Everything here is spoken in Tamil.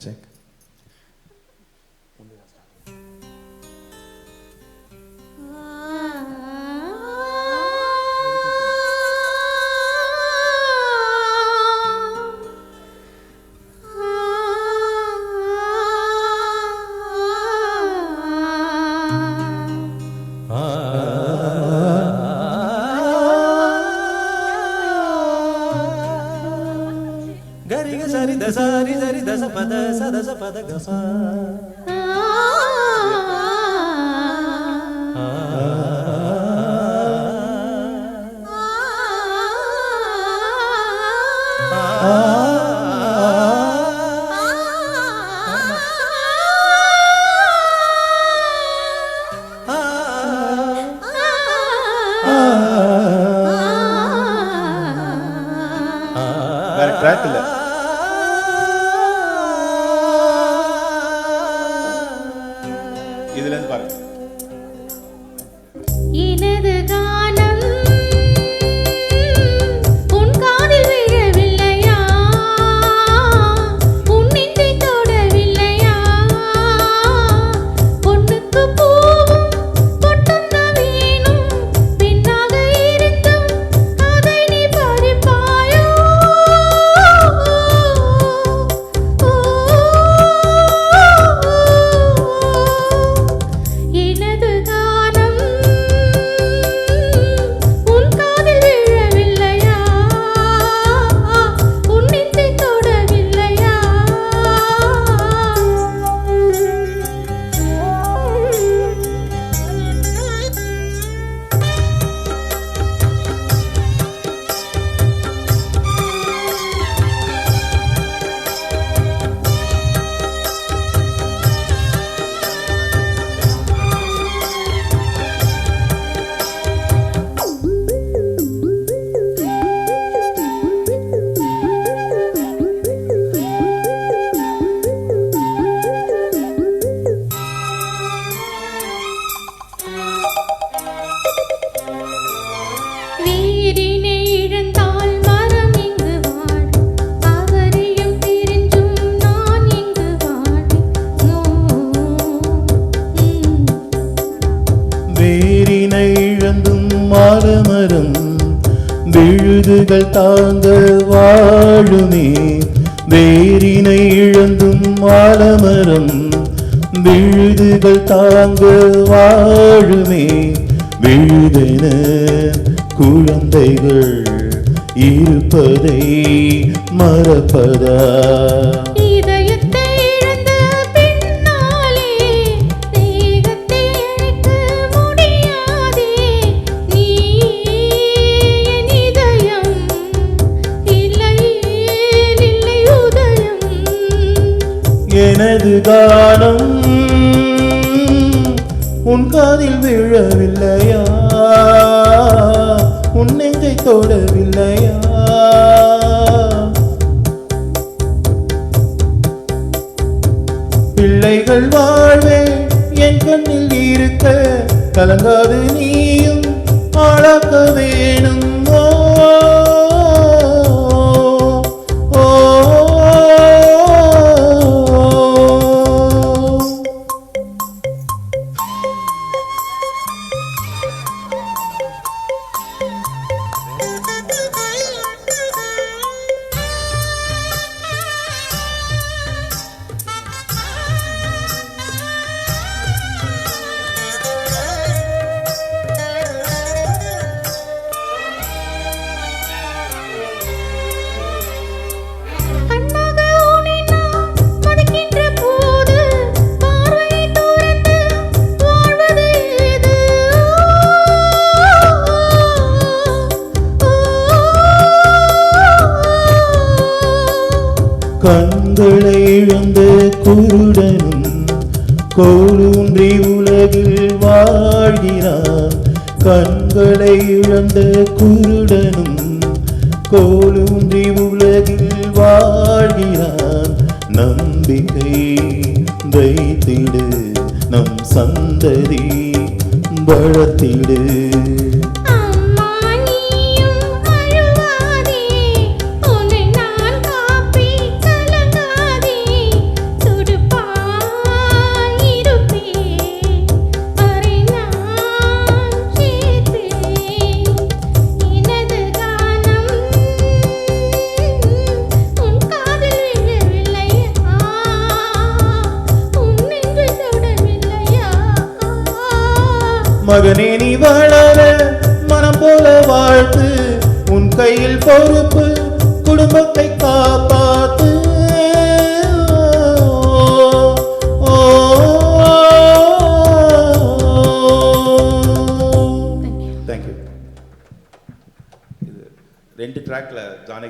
Check. Gari sari dasa pada gasa. வேற ட்ராக் இல்ல. இதுல இருந்து பாருங்க. எனது கானம் உன் காதில் விழவில்லையா, உன் நெஞ்சை தொடவில்லையா, பொண்ணுக்கு பூவும் பொட்டும் தான் வேணும், பெண்ணாக இருந்தும் அதை நீ பறிப்பாயோ. எனது கானம் உன் காதில் விழவில்லையா, உன் நெஞ்சை தொடவில்லையா. வேரினை இழந்தால் மரம் இங்கு வாழும், அவரையும் பிரிஞ்சும் நான் இங்கு வாழும். வேரினை இழந்தும் மாலமரம் விழுதுகள் தாங்க வாழுமே. வேரினை இழந்தும் மாலமரம் விழுதுகள் தாங்க வாழுமே. விழுதென குழந்தைகள் இருப்பதை மறப்பதா? இதயத்தை இழந்த பின்னாலே தேகத்தை அழைக்க முடியாதே. நீ என் இதயம், இல்லை இல்லை உதயம். எனது கானம் உன் காதில் விழவில்லையா, உன் நெஞ்சை தொடவில்லையா. பிள்ளைகள் வாழ்வே என் கண்ணில் இருக்க கலங்காது நீயும் ஆளாக்க வேணும். ஓ, ஓ, ஓ. கண்ணாக உன்னை நான் மதிக்கின்ற போது பார்வையை துறந்து வாழ்வது ஏது? கண்களை இழந்த குருடனும் கோலூன்றி உலகில் வாழ்கிறான். கண்களை இழந்த குருடனும் கோலூன்றி உலகில் வாழ்கிறான். நம்பிக்கை வைத்திடு, நம் சந்ததி வளர்த்திடு. அம்மா நீயும் அழுவாதே, உன்னை நான் காப்பேன் கலங்காதே. மகனே நீ வளர மனம் போல வாழ்த்து, உன் கையில் பொறுப்பு குடும்பத்தை காப்பாத்து. தேங்க்யூ. இது 2 ட்ராக்ல ஜானகி